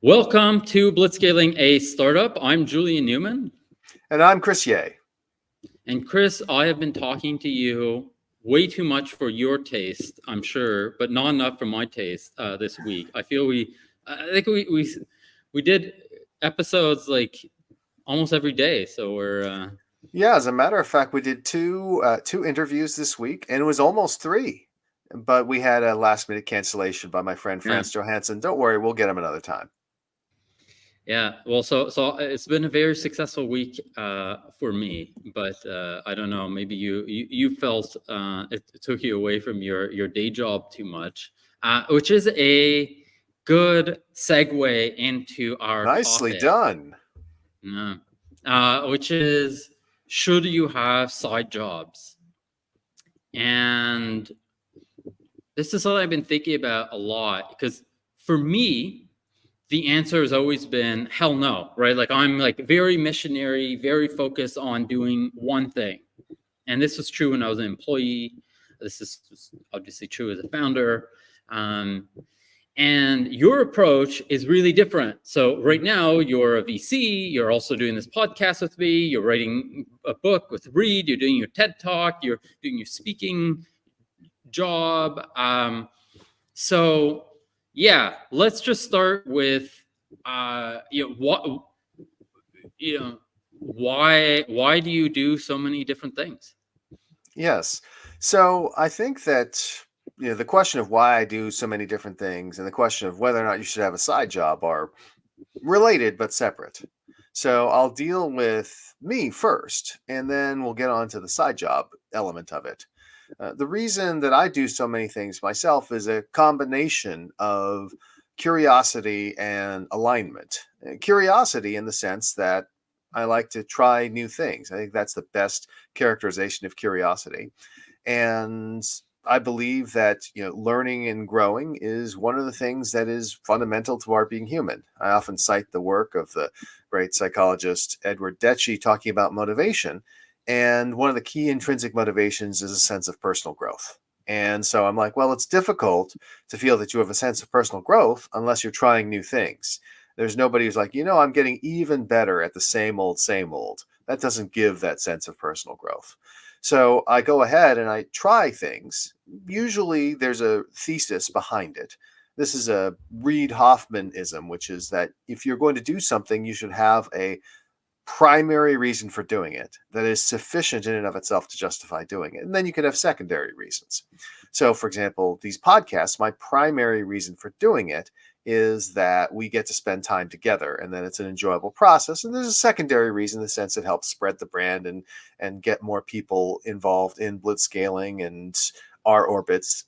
Welcome to Blitzscaling a Startup. I'm Julian Newman. And I'm Chris Yeh. And Chris, I have been talking to you way too much for your taste, I'm sure, but not enough for my taste this week. I think we did episodes like almost every day. So we're Yeah, as a matter of fact, we did two interviews this week, and it was almost three. But we had a last minute cancellation by my friend yeah. Franz Johansson. Don't worry, we'll get him another time. Yeah, well, so it's been a very successful week for me, but I don't know. Maybe you felt it took you away from your day job too much, which is a good segue into our Nicely topic. done. Yeah. Which is, should you have side jobs? And this is something I've been thinking about a lot because for me, the answer has always been hell no, right? Like I'm like very missionary, very focused on doing one thing. And this was true when I was an employee. This is obviously true as a founder. Um, and your approach is really different. So right now you're a VC, you're also doing this podcast with me, you're writing a book with Reed, you're doing your TED Talk, you're doing your speaking job. So yeah, let's just start with what you know why do you do so many different things? Yes. So I think that the question of why I do so many different things and the question of whether or not you should have a side job are related but separate. So I'll deal with me first, and then we'll get on to the side job element of it. The reason that I do so many things myself is a combination of curiosity and alignment. Curiosity, in the sense that I like to try new things. I think that's the best characterization of curiosity. And I believe that learning and growing is one of the things that is fundamental to our being human. I often cite the work of the great psychologist Edward Deci talking about motivation, and one of the key intrinsic motivations is a sense of personal growth. And so I'm like, well, it's difficult to feel that you have a sense of personal growth unless you're trying new things. There's nobody who's like, I'm getting even better at the same old, same old. That doesn't give that sense of personal growth. So I go ahead and I try things. Usually there's a thesis behind it. This is a Reid Hoffmanism, which is that if you're going to do something, you should have a primary reason for doing it that is sufficient in and of itself to justify doing it. And then you can have secondary reasons. So, for example, these podcasts, my primary reason for doing it is that we get to spend time together, and then it's an enjoyable process. And there's a secondary reason in the sense it helps spread the brand and get more people involved in blitzscaling and our orbits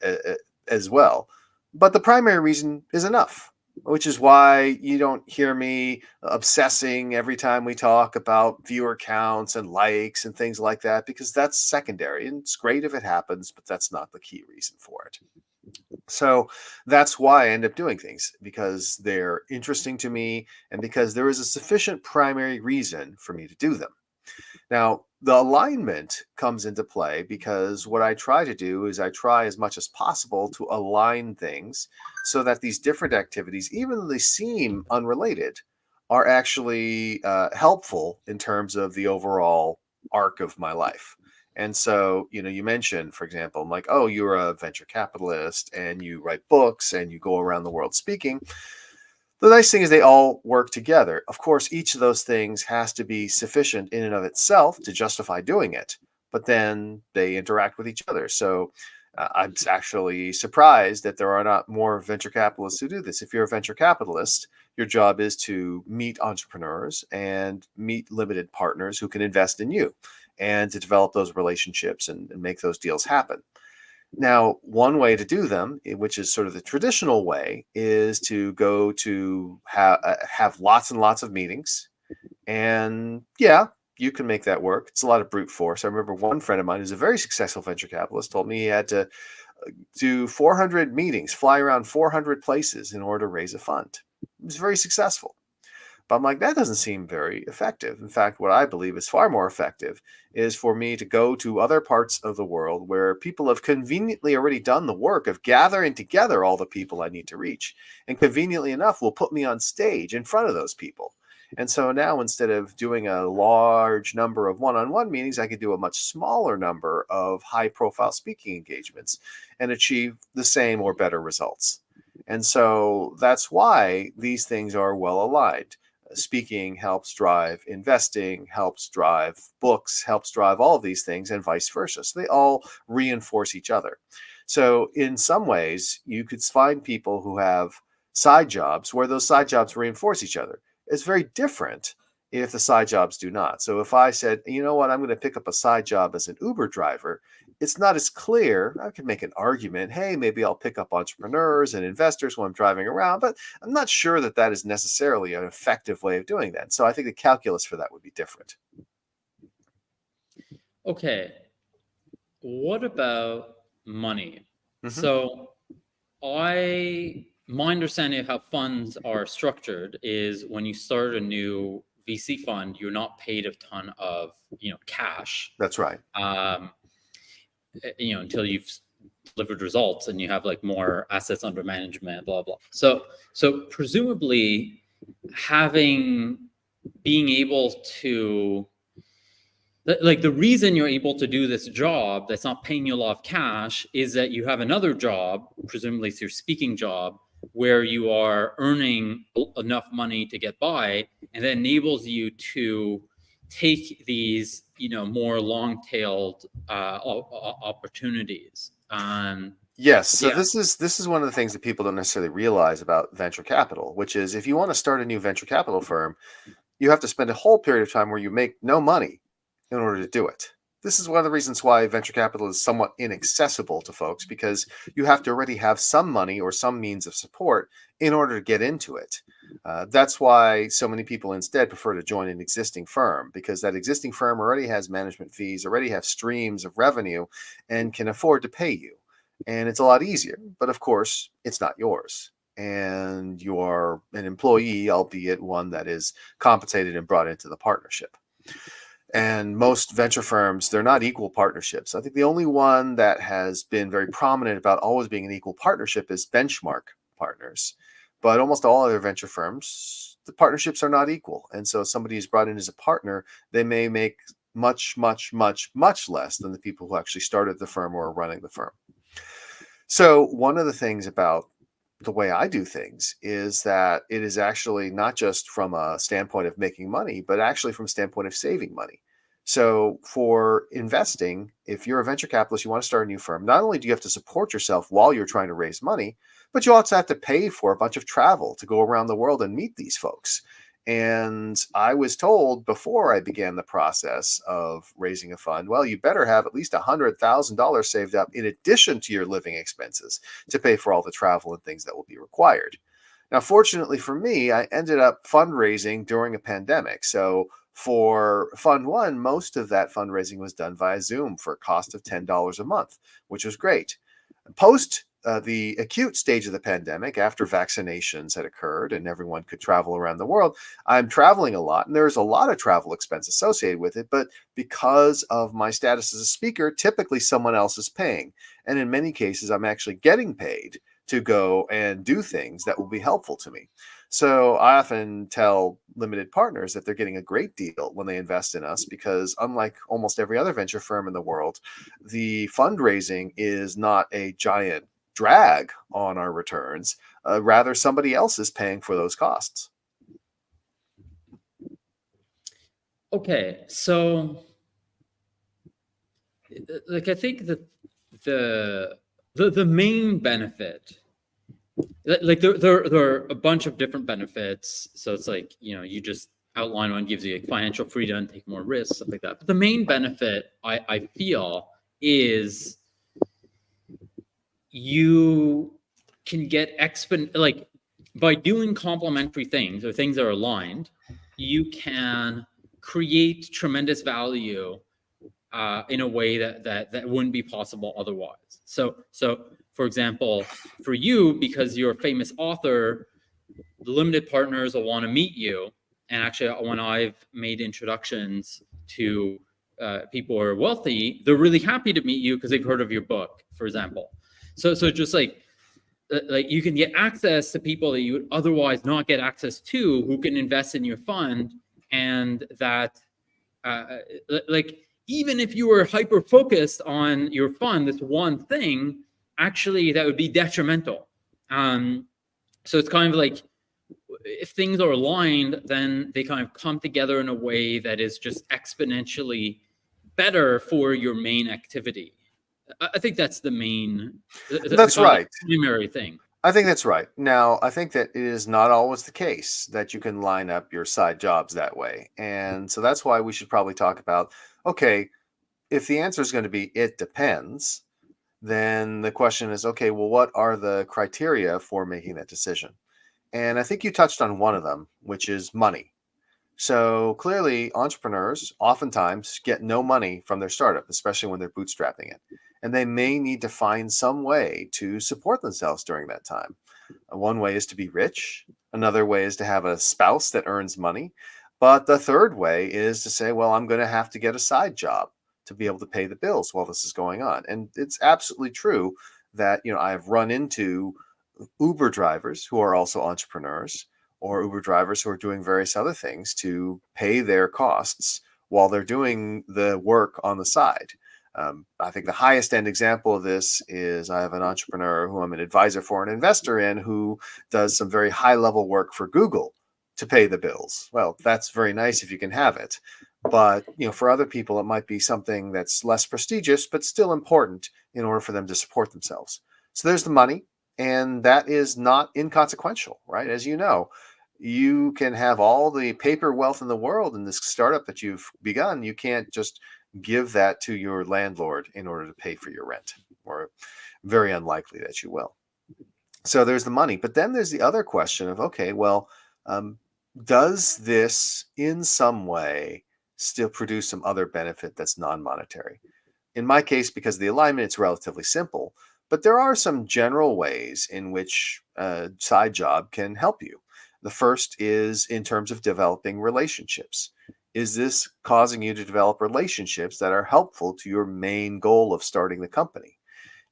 as well. But the primary reason is enough, which is why you don't hear me obsessing every time we talk about viewer counts and likes and things like that, because that's secondary. And it's great if it happens, but that's not the key reason for it. So that's why I end up doing things, because they're interesting to me and because there is a sufficient primary reason for me to do them. Now, the alignment comes into play because what I try to do is I try as much as possible to align things so that these different activities, even though they seem unrelated, are actually helpful in terms of the overall arc of my life. And so, you mentioned, for example, I'm like, oh, you're a venture capitalist and you write books and you go around the world speaking. The nice thing is they all work together. Of course, each of those things has to be sufficient in and of itself to justify doing it, but then they interact with each other. So I'm actually surprised that there are not more venture capitalists who do this. If you're a venture capitalist, your job is to meet entrepreneurs and meet limited partners who can invest in you and to develop those relationships and make those deals happen. Now, one way to do them, which is sort of the traditional way, is to go to have lots and lots of meetings. And yeah, you can make that work. It's a lot of brute force. I remember one friend of mine who's a very successful venture capitalist told me he had to do 400 meetings, fly around 400 places in order to raise a fund. It was very successful. But I'm like, that doesn't seem very effective. In fact, what I believe is far more effective is for me to go to other parts of the world where people have conveniently already done the work of gathering together all the people I need to reach. And conveniently enough, will put me on stage in front of those people. And so now instead of doing a large number of one-on-one meetings, I could do a much smaller number of high-profile speaking engagements and achieve the same or better results. And so that's why these things are well aligned. Speaking helps drive investing, helps drive books, helps drive all of these things, and vice versa. So they all reinforce each other. So in some ways, you could find people who have side jobs where those side jobs reinforce each other. It's very different if the side jobs do not. So if I said, you know what, I'm going to pick up a side job as an Uber driver, it's not as clear. I could make an argument, hey, maybe I'll pick up entrepreneurs and investors when I'm driving around, but I'm not sure that that is necessarily an effective way of doing that. So I think the calculus for that would be different. Okay. What about money? Mhm. So my understanding of how funds are structured is when you start a new VC fund, you're not paid a ton of, cash. That's right. Until you've delivered results and you have like more assets under management, blah, blah. So presumably being able to, like, the reason you're able to do this job that's not paying you a lot of cash is that you have another job, presumably it's your speaking job, where you are earning enough money to get by, and that enables you to take these, more long-tailed opportunities. Yes. So Yeah. this is one of the things that people don't necessarily realize about venture capital, which is if you want to start a new venture capital firm, you have to spend a whole period of time where you make no money in order to do it. This is one of the reasons why venture capital is somewhat inaccessible to folks, because you have to already have some money or some means of support in order to get into it. That's why so many people instead prefer to join an existing firm, because that existing firm already has management fees, already have streams of revenue, and can afford to pay you. And it's a lot easier. But of course, it's not yours. And you're an employee, albeit one that is compensated and brought into the partnership. And most venture firms, they're not equal partnerships. I think the only one that has been very prominent about always being an equal partnership is Benchmark Partners. But almost all other venture firms, the partnerships are not equal. And so somebody who's brought in as a partner, they may make much, much, much, much less than the people who actually started the firm or are running the firm. So one of the things about the way I do things is that it is actually not just from a standpoint of making money, but actually from a standpoint of saving money. So for investing, if you're a venture capitalist, you want to start a new firm, not only do you have to support yourself while you're trying to raise money, but you also have to pay for a bunch of travel to go around the world and meet these folks. And I was told before I began the process of raising a fund, well, you better have at least $100,000 saved up in addition to your living expenses to pay for all the travel and things that will be required. Now, fortunately for me, I ended up fundraising during a pandemic. So for Fund One, most of that fundraising was done via Zoom for a cost of $10 a month, which was great. Post the acute stage of the pandemic, after vaccinations had occurred and everyone could travel around the world, I'm traveling a lot, and there's a lot of travel expense associated with it. But because of my status as a speaker, typically someone else is paying. And in many cases, I'm actually getting paid to go and do things that will be helpful to me. So I often tell limited partners that they're getting a great deal when they invest in us, because unlike almost every other venture firm in the world, the fundraising is not a giant drag on our returns. Rather, somebody else is paying for those costs. Okay, so like I think that the main benefit, like there are a bunch of different benefits. So it's like, you just outline one, gives you like financial freedom, take more risks, stuff like that. But the main benefit I feel is you can get like by doing complementary things or things that are aligned, you can create tremendous value in a way that wouldn't be possible otherwise. So for example, for you, because you're a famous author, the limited partners will want to meet you And actually, when I've made introductions to people who are wealthy, they're really happy to meet you because they've heard of your book, for example. So just like you can get access to people that you would otherwise not get access to, who can invest in your fund, and that like even if you were hyper focused on your fund, this one thing, actually that would be detrimental. So it's kind of like, if things are aligned, then they kind of come together in a way that is just exponentially better for your main activity. I think that's the main, the That's kind of right. the primary thing. I think that's right. Now, I think that it is not always the case that you can line up your side jobs that way. And so that's why we should probably talk about, okay, if the answer is going to be it depends, then the question is, okay, well, what are the criteria for making that decision? And I think you touched on one of them, which is money. So clearly, entrepreneurs oftentimes get no money from their startup, especially when they're bootstrapping it. And they may need to find some way to support themselves during that time. One way is to be rich, another way is to have a spouse that earns money. But the third way is to say, well, I'm going to have to get a side job to be able to pay the bills while this is going on. And it's absolutely true that, I've run into Uber drivers who are also entrepreneurs, or Uber drivers who are doing various other things to pay their costs while they're doing the work on the side. I think the highest end example of this is I have an entrepreneur who I'm an advisor for, an investor in, who does some very high level work for Google to pay the bills. Well, that's very nice if you can have it. But for other people, it might be something that's less prestigious, but still important in order for them to support themselves. So there's the money, and that is not inconsequential, right? As you know, you can have all the paper wealth in the world in this startup that you've begun. You can't just give that to your landlord in order to pay for your rent, or very unlikely that you will. So there's the money. But then there's the other question of, okay, well, does this in some way still produce some other benefit that's non-monetary? In my case, because of the alignment, it's relatively simple. But there are some general ways in which a side job can help you. The first is in terms of developing relationships. Is this causing you to develop relationships that are helpful to your main goal of starting the company?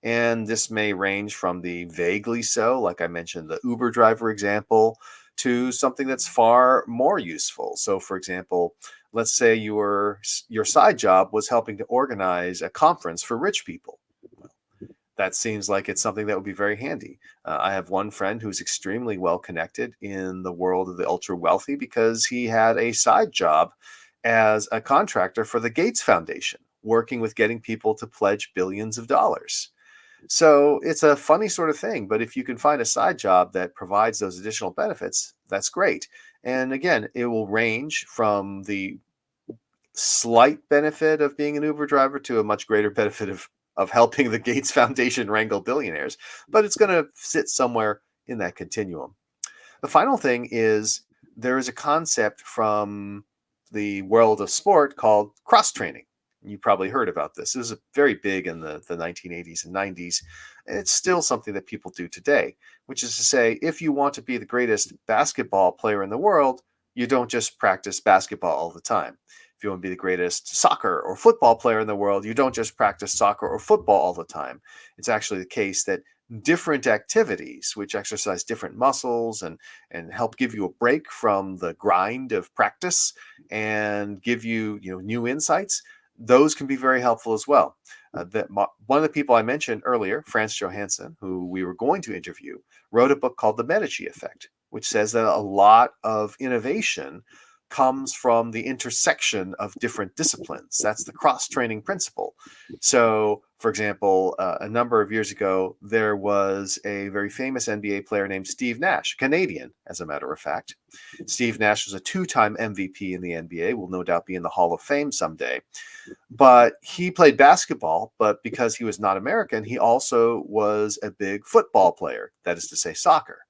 And this may range from the vaguely so, like I mentioned, the Uber driver example, to something that's far more useful. So, for example, let's say your side job was helping to organize a conference for rich people. That seems like it's something that would be very handy. I have one friend who's extremely well connected in the world of the ultra wealthy because he had a side job as a contractor for the Gates Foundation, working with getting people to pledge billions of dollars. So it's a funny sort of thing, but if you can find a side job that provides those additional benefits, that's great. And again, it will range from the slight benefit of being an Uber driver to a much greater benefit of helping the Gates Foundation wrangle billionaires, but it's going to sit somewhere in that continuum. The final thing is there is a concept from the world of sport called cross training. You probably heard about this. It was very big in the 1980s and 90s. And it's still something that people do today, which is to say, if you want to be the greatest basketball player in the world, you don't just practice basketball all the time. If you want to be the greatest soccer or football player in the world, you don't just practice soccer or football all the time. It's actually the case that different activities which exercise different muscles and help give you a break from the grind of practice and give you, new insights, those can be very helpful as well. One of the people I mentioned earlier, Franz Johansson, who we were going to interview, wrote a book called The Medici Effect, which says that a lot of innovation comes from the intersection of different disciplines. That's the cross-training principle. So, for example, a number of years ago, there was a very famous NBA player named Steve Nash, Canadian, as a matter of fact. Steve Nash was a two-time MVP in the NBA, will no doubt be in the Hall of Fame someday. But he played basketball, but because he was not American, he also was a big football player, that is to say, soccer.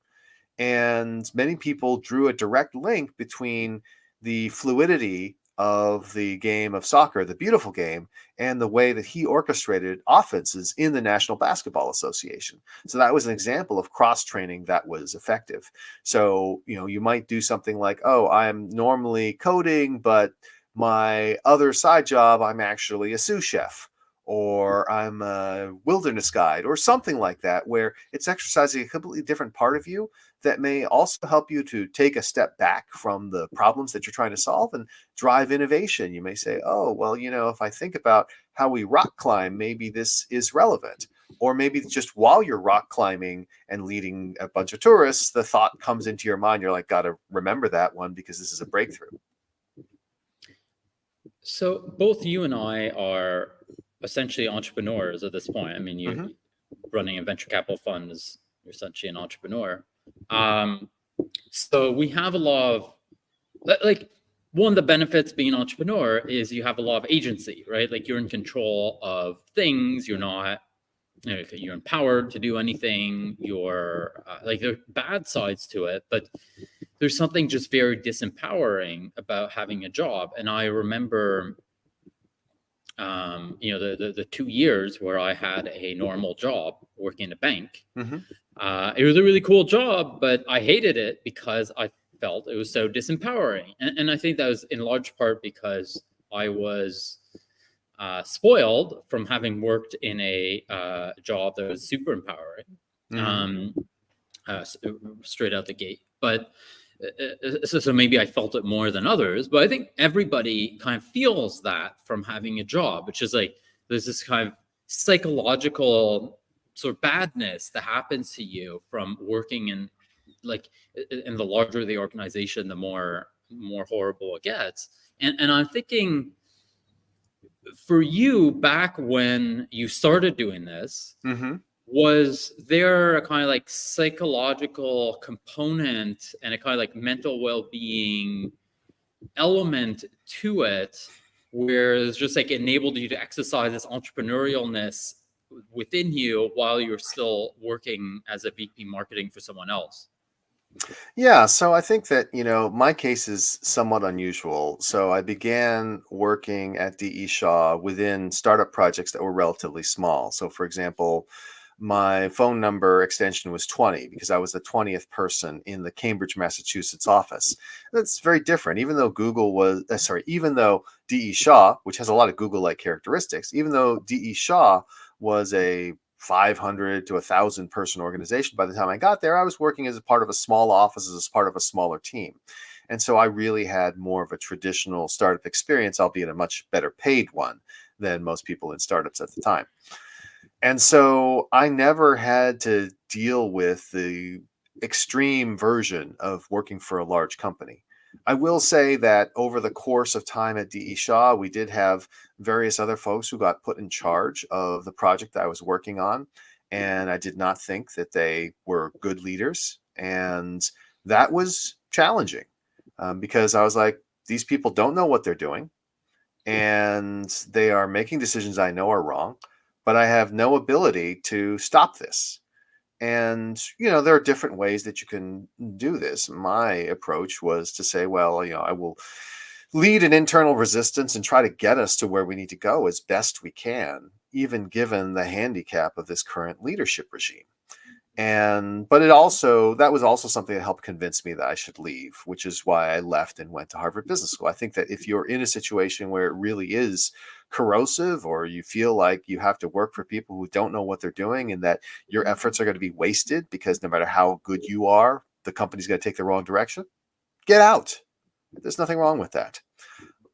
And many people drew a direct link between the fluidity of the game of soccer, the beautiful game, and the way that he orchestrated offenses in the National Basketball Association. So that was an example of cross training that was effective. So, you might do something like, oh, I'm normally coding, but my other side job, I'm actually a sous chef, or I'm a wilderness guide, or something like that, where it's exercising a completely different part of you that may also help you to take a step back from the problems that you're trying to solve and drive innovation. You may say, oh, well, if I think about how we rock climb, maybe this is relevant. Or maybe just while you're rock climbing and leading a bunch of tourists, the thought comes into your mind. You're like, got to remember that one because this is a breakthrough. So both you and I are essentially entrepreneurs at this point. I mean, you running a venture capital fund is you're essentially an entrepreneur. So we have a lot of like one of the benefits being an entrepreneur is you have a lot of agency, right? Like you're in control of things. You're not, you're empowered to do anything. You're like there are bad sides to it, but there's something just very disempowering about having a job. And I remember, the 2 years where I had a normal job working in a bank. It was a really cool job, but I hated it because I felt it was so disempowering. And I think that was in large part because I was spoiled from having worked in a job that was super empowering, straight out the gate. But so maybe I felt it more than others, but I think everybody kind of feels that from having a job, which is like there's this kind of psychological sort of badness that happens to you from working in and the larger the organization, the more horrible it gets. And I'm thinking for you back when you started doing this, was there a kind of like psychological component and a kind of like mental well-being element to it where it's just like enabled you to exercise this entrepreneurialness within you while you're still working as a VP marketing for someone else? Yeah, so I think that, my case is somewhat unusual. So I began working at DE Shaw within startup projects that were relatively small. So, for example, my phone number extension was 20 because I was the 20th person in the Cambridge, Massachusetts office. That's very different. Even though DE Shaw, which has a lot of Google-like characteristics, even though DE Shaw was a 500 to 1,000 person organization. By the time I got there, I was working as a part of a small office, as part of a smaller team. And so I really had more of a traditional startup experience, albeit a much better paid one than most people in startups at the time. And so I never had to deal with the extreme version of working for a large company. I will say that over the course of time at DE Shaw, we did have various other folks who got put in charge of the project that I was working on. And I did not think that they were good leaders. And that was challenging because I was like, these people don't know what they're doing. And they are making decisions I know are wrong, but I have no ability to stop this. And, there are different ways that you can do this. My approach was to say, well, I will lead an internal resistance and try to get us to where we need to go as best we can, even given the handicap of this current leadership regime. But that was also something that helped convince me that I should leave, which is why I left and went to Harvard Business School. I think that if you're in a situation where it really is corrosive, or you feel like you have to work for people who don't know what they're doing and that your efforts are going to be wasted because no matter how good you are, the company's going to take the wrong direction, get out. There's nothing wrong with that.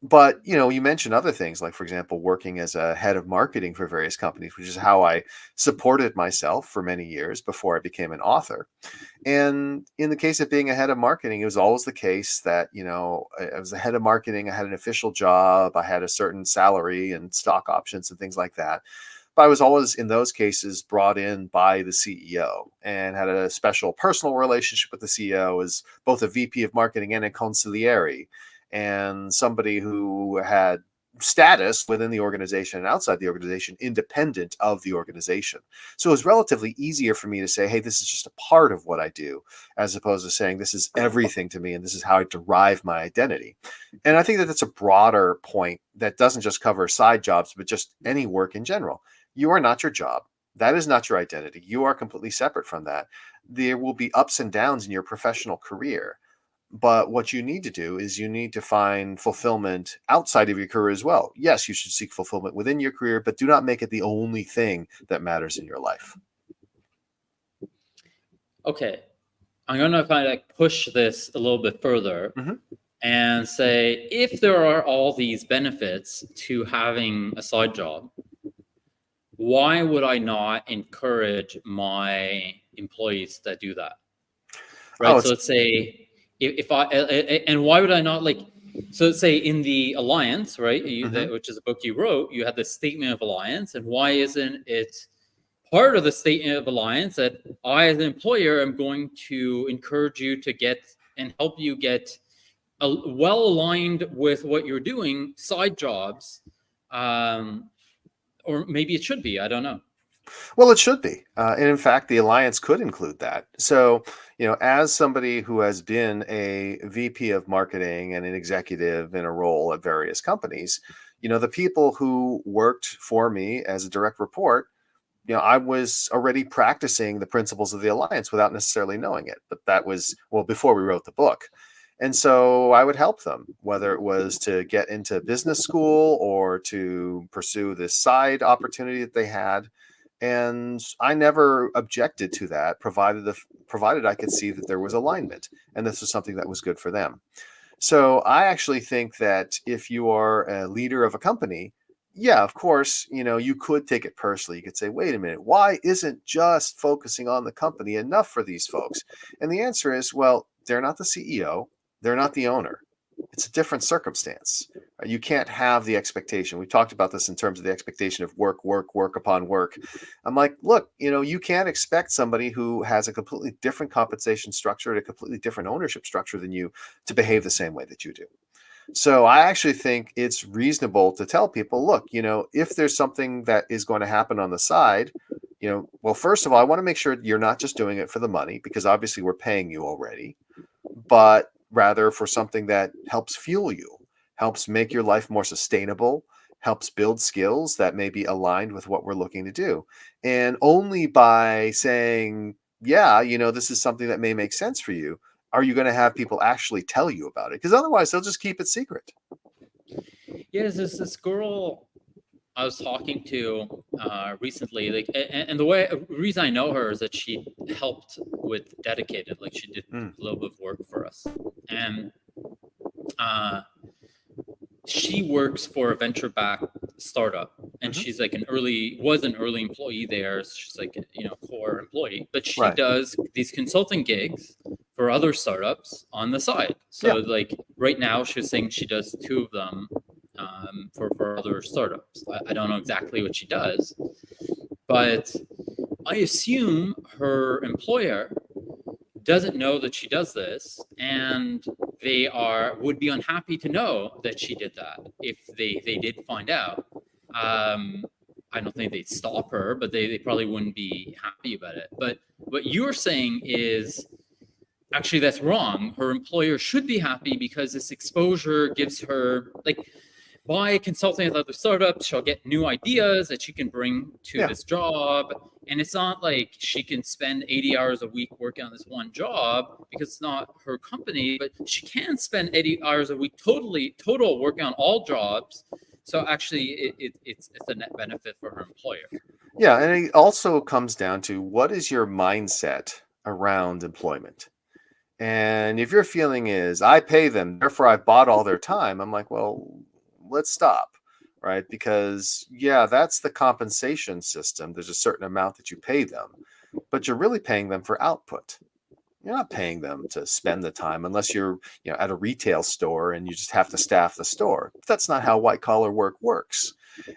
But, you mentioned other things, like, for example, working as a head of marketing for various companies, which is how I supported myself for many years before I became an author. And in the case of being a head of marketing, it was always the case that, I was a head of marketing. I had an official job. I had a certain salary and stock options and things like that. But I was always, in those cases, brought in by the CEO and had a special personal relationship with the CEO as both a VP of marketing and a consigliere, and somebody who had status within the organization and outside the organization, independent of the organization. So it was relatively easier for me to say, hey, this is just a part of what I do, as opposed to saying this is everything to me and this is how I derive my identity. And I think that that's a broader point that doesn't just cover side jobs, but just any work in general. You are not your job. That is not your identity. You are completely separate from that. There will be ups and downs in your professional career. But what you need to do is you need to find fulfillment outside of your career as well. Yes, you should seek fulfillment within your career, but do not make it the only thing that matters in your life. Okay, I'm gonna kind of like push this a little bit further and say, if there are all these benefits to having a side job, why would I not encourage my employees that do that? Right. So let's say if I and why would I not, like, so let's say in the Alliance, right, which is a book you wrote, you had the Statement of Alliance, and why isn't it part of the Statement of Alliance that I, as an employer, am going to encourage you to get and help you get well aligned with what you're doing, side jobs, or maybe it should be, I don't know. Well, it should be. And in fact, the Alliance could include that. So, as somebody who has been a VP of marketing and an executive in a role at various companies, the people who worked for me as a direct report, I was already practicing the principles of the Alliance without necessarily knowing it. But that was, well, before we wrote the book. And so I would help them, whether it was to get into business school or to pursue this side opportunity that they had. And I never objected to that, provided I could see that there was alignment and this was something that was good for them. So I actually think that if you are a leader of a company, yeah, of course, you could take it personally. You could say, wait a minute, why isn't just focusing on the company enough for these folks? And the answer is, well, they're not the CEO, they're not the owner. It's a different circumstance. You can't have the expectation. We talked about this in terms of the expectation of work, work, work upon work. I'm like, look, you can't expect somebody who has a completely different compensation structure and a completely different ownership structure than you to behave the same way that you do. So I actually think it's reasonable to tell people, look, if there's something that is going to happen on the side, well, first of all, I want to make sure you're not just doing it for the money, because obviously we're paying you already, but rather for something that helps fuel you, helps make your life more sustainable, helps build skills that may be aligned with what we're looking to do. And only by saying, yeah, this is something that may make sense for you, are you going to have people actually tell you about it? Because otherwise they'll just keep it secret. Yeah, there's this girl I was talking to recently, like, and the reason I know her is that she helped with Dedicated, like she did a little bit of work for us, and she works for a venture-backed startup, and she's like was an early employee there. So she's like core employee, but she does these consulting gigs for other startups on the side. So like right now, she was saying she does 2 of them for other startups. I don't know exactly what she does, but I assume her employer doesn't know that she does this, and they would be unhappy to know that she did that if they did find out. I don't think they'd stop her, but they probably wouldn't be happy about it. But what you're saying is actually that's wrong. Her employer should be happy because this exposure gives her, like, by consulting with other startups, she'll get new ideas that she can bring to this job. And it's not like she can spend 80 hours a week working on this one job because it's not her company, but she can spend 80 hours a week total working on all jobs. So actually, it's a net benefit for her employer. Yeah, and it also comes down to, what is your mindset around employment? And if your feeling is, I pay them, therefore I've bought all their time, I'm like, well, let's stop, right? Because that's the compensation system. There's a certain amount that you pay them, but you're really paying them for output. You're not paying them to spend the time unless you're at a retail store and you just have to staff the store. But that's not how white collar work works.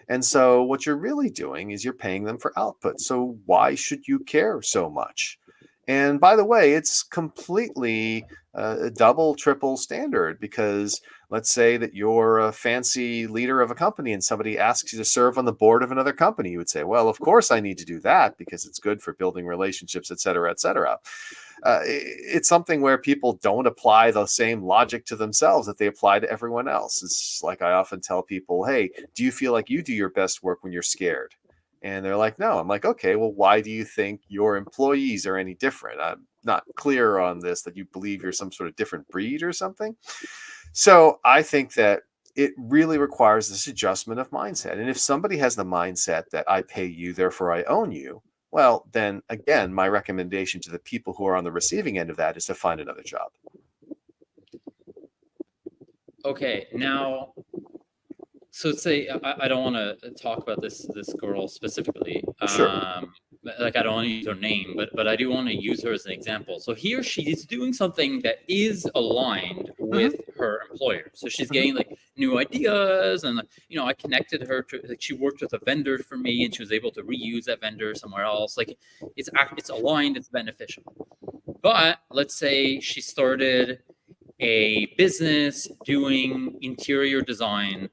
And so what you're really doing is you're paying them for output. So why should you care so much? And by the way, it's completely a double, triple standard because let's say that you're a fancy leader of a company and somebody asks you to serve on the board of another company. You would say, well, of course I need to do that because it's good for building relationships, et cetera, et cetera. It's something where people don't apply the same logic to themselves that they apply to everyone else. It's like I often tell people, hey, do you feel like you do your best work when you're scared? And they're like, no. I'm like, okay, well, why do you think your employees are any different? I'm not clear on this, that you believe you're some sort of different breed or something. So I think that it really requires this adjustment of mindset. And if somebody has the mindset that I pay you, therefore I own you, well, then again, my recommendation to the people who are on the receiving end of that is to find another job. Okay, now, so say I don't want to talk about this girl specifically. Sure. Like I don't want to use her name, but I do want to use her as an example. So he or she is doing something that is aligned Hmm. with her employer. So she's Hmm. getting like new ideas, and I connected her to, like, she worked with a vendor for me, and she was able to reuse that vendor somewhere else. Like it's aligned, it's beneficial. But let's say she started a business doing interior design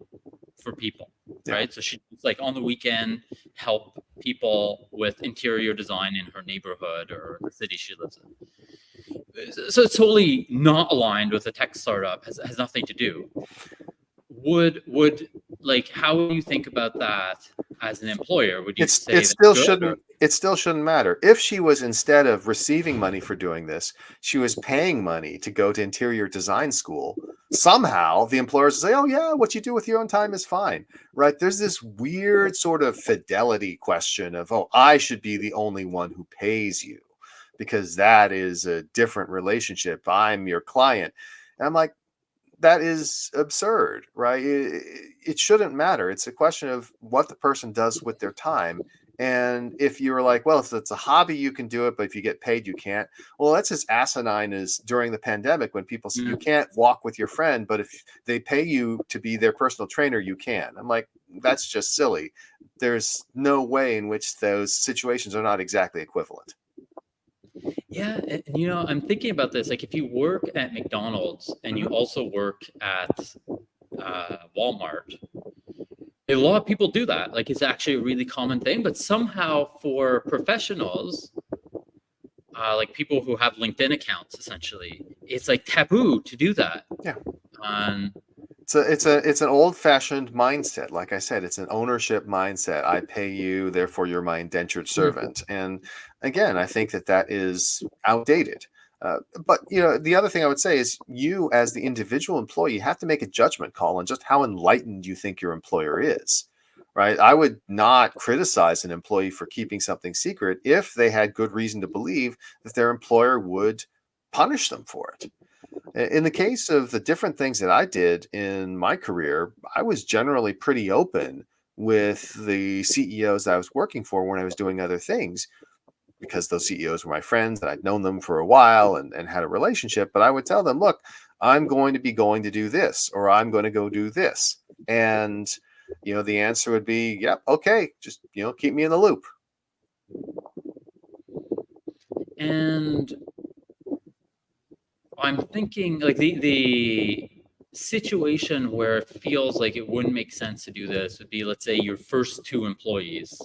for people, Yeah. right? So she's like on the weekend help people with interior design in her neighborhood or the city she lives in. So it's totally not aligned with a tech startup. Has nothing to do. Would like, how would you think about that as an employer? Would you It's say it that's still good, or shouldn't it still shouldn't matter. If she was, instead of receiving money for doing this, she was paying money to go to interior design school, somehow the employers will say, "Oh yeah, what you do with your own time is fine." Right? There's this weird sort of fidelity question of, "Oh, I should be the only one who pays you because that is a different relationship. I'm your client." And I'm like, that is absurd, right? It shouldn't matter. It's a question of what the person does with their time. And if you're like, well, if it's a hobby, you can do it, but if you get paid, you can't. Well, that's as asinine as during the pandemic when people said you mm, can't walk with your friend, but if they pay you to be their personal trainer, you can. I'm like, that's just silly. There's no way in which those situations are not exactly equivalent. yeah, and I'm thinking about this. Like, if you work at McDonald's and you Hmm. also work at Walmart, a lot of people do that. Like, it's actually a really common thing. But somehow, for professionals, like people who have LinkedIn accounts, essentially, it's like taboo to do that. Yeah. Um, It's an old-fashioned mindset. Like I said, it's an ownership mindset. I pay you, therefore you're my indentured mm, servant. And again, I think that that is outdated. But the other thing I would say is you, as the individual employee, have to make a judgment call on just how enlightened you think your employer is. Right? I would not criticize an employee for keeping something secret if they had good reason to believe that their employer would punish them for it. In the case of the different things that I did in my career, I was generally pretty open with the CEOs I was working for when I was doing other things because those CEOs were my friends and I'd known them for a while and had a relationship. But I would tell them, look, I'm going to be going to do this or I'm going to go do this. And, the answer would be, yep, okay, just, keep me in the loop. and I'm thinking like the situation where it feels like it wouldn't make sense to do this would be, let's say, your first two employees.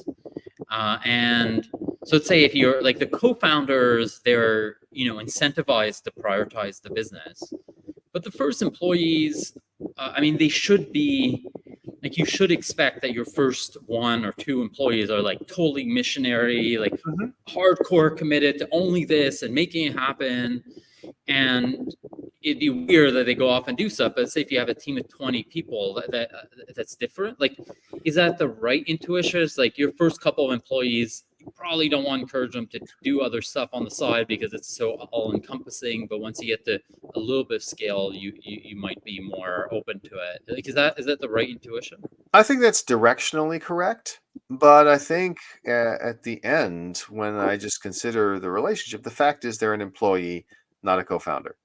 And so let's say if you're like the co-founders, they're incentivized to prioritize the business. But the first employees, I mean, they should be like, you should expect that your first one or two employees are like totally missionary, like Mhm. hardcore committed to only this and making it happen. And it'd be weird that they go off and do stuff. But say if you have a team of 20 people, that's different. Like, is that the right intuition? It's like your first couple of employees, you probably don't want to encourage them to do other stuff on the side because it's so all encompassing. But once you get to a little bit of scale, you might be more open to it. Like, is that the right intuition? I think that's directionally correct, but I think at the end, when I just consider the relationship, the fact is they're an employee, not a co-founder.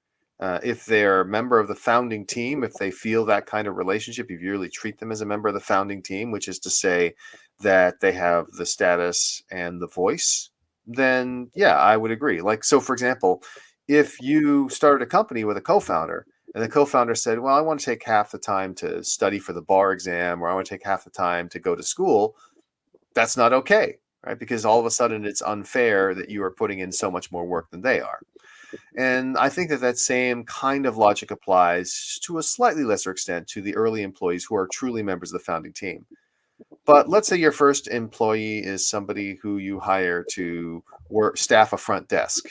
If they're a member of the founding team, if they feel that kind of relationship, if you really treat them as a member of the founding team, which is to say that they have the status and the voice, then yeah, I would agree. Like, so for example, if you started a company with a co-founder and the co-founder said, well, I want to take half the time to study for the bar exam, or I want to take half the time to go to school, that's not okay, right? Because all of a sudden it's unfair that you are putting in so much more work than they are. And I think that that same kind of logic applies to a slightly lesser extent to the early employees who are truly members of the founding team. But let's say your first employee is somebody who you hire to work staff a front desk,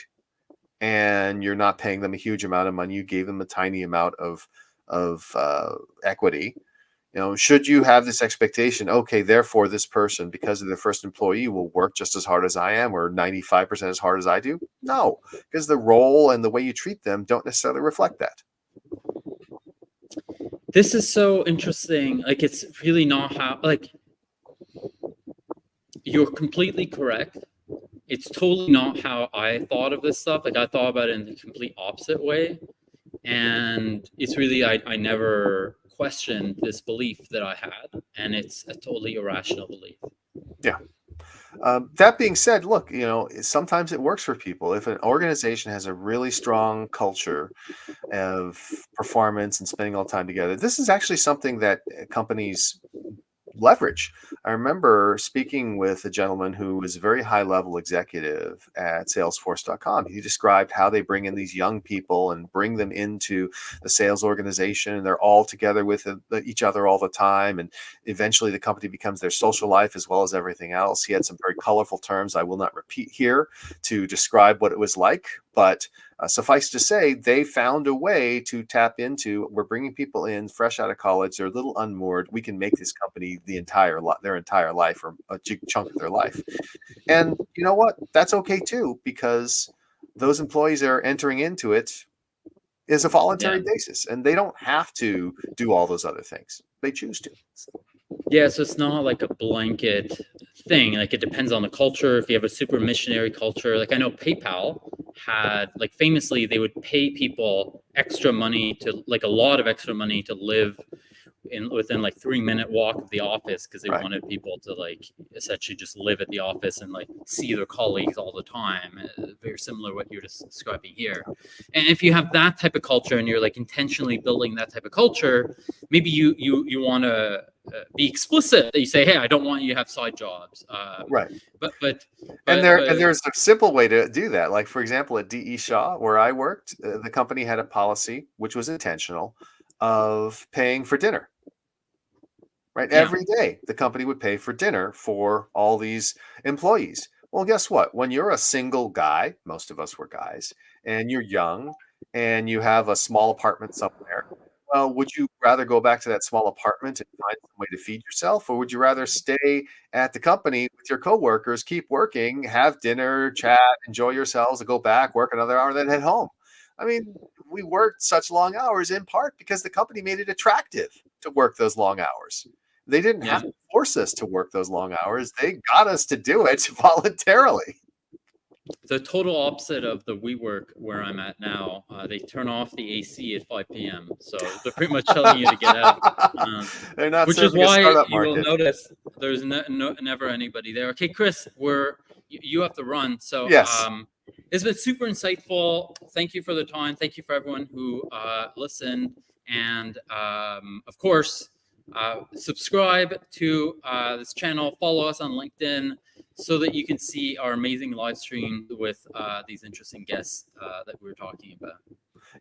and you're not paying them a huge amount of money. You gave them a tiny amount of equity. You know, should you have this expectation? Okay, therefore, this person, because of their first employee, will work just as hard as I am, or 95% as hard as I do. No, because the role and the way you treat them don't necessarily reflect that. This is so interesting. Like, it's really not how, like, you're completely correct. It's totally not how I thought of this stuff. Like, I thought about it in the complete opposite way. And it's really, I never questioned this belief that I had. And it's a totally irrational belief. Yeah. That being said, look, you know, sometimes it works for people. If an organization has a really strong culture of performance and spending all time together, this is actually something that companies leverage. I remember speaking with a gentleman who was a very high level executive at salesforce.com. He described how they bring in these young people and bring them into the sales organization, and they're all together with each other all the time. And eventually the company becomes their social life as well as everything else. He had some very colorful terms I will not repeat here to describe what it was like, but suffice to say, they found a way to tap into. We're bringing people in fresh out of college. They're a little unmoored. We can make this company their entire life, or a chunk of their life. And you know what? That's okay too, because those employees are entering into it as a voluntary basis, and they don't have to do all those other things. They choose to. Yeah, so it's not like a blanket thing. Like, it depends on the culture. If you have a super missionary culture, like I know PayPal had, like, famously, they would pay people extra money to, like, a lot of extra money to live within like 3-minute walk of the office, because they Right. wanted people to, like, essentially just live at the office and, like, see their colleagues all the time. Very similar to what you're just describing here. And if you have that type of culture and you're, like, intentionally building that type of culture, maybe you want to be explicit that you say, hey, I don't want you to have side jobs. Right. But And there's a simple way to do that. Like, for example, at DE Shaw, where I worked, the company had a policy, which was intentional, of paying for dinner. Right? yeah, Every day, the company would pay for dinner for all these employees. Well, guess what? When you're a single guy, most of us were guys, and you're young and you have a small apartment somewhere, well, would you rather go back to that small apartment and find some way to feed yourself, or would you rather stay at the company with your coworkers, keep working, have dinner, chat, enjoy yourselves, and go back, work another hour, then head home? I mean, we worked such long hours in part because the company made it attractive to work those long hours. They didn't yeah. have to force us to work those long hours. They got us to do it voluntarily. The total opposite of the WeWork where I'm at now. They turn off the AC at 5 p.m. So they're pretty much telling you to get out. They're not Which is serving a why startup you will market. notice there's never anybody there. Okay, Chris, you have to run. So Yes. it's been super insightful. Thank you for the time. Thank you for everyone who listened. And of course, subscribe to this channel. Follow us on LinkedIn so that you can see our amazing live stream with these interesting guests that we were talking about.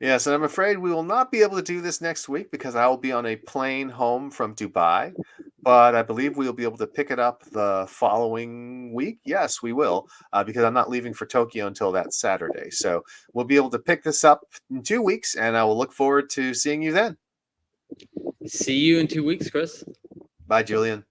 Yes, and I'm afraid we will not be able to do this next week because I will be on a plane home from Dubai. But I believe we'll be able to pick it up the following week. Yes, we will, because I'm not leaving for Tokyo until that Saturday. So we'll be able to pick this up in 2 weeks, and I will look forward to seeing you then. See you in 2 weeks, Chris. Bye, Julian.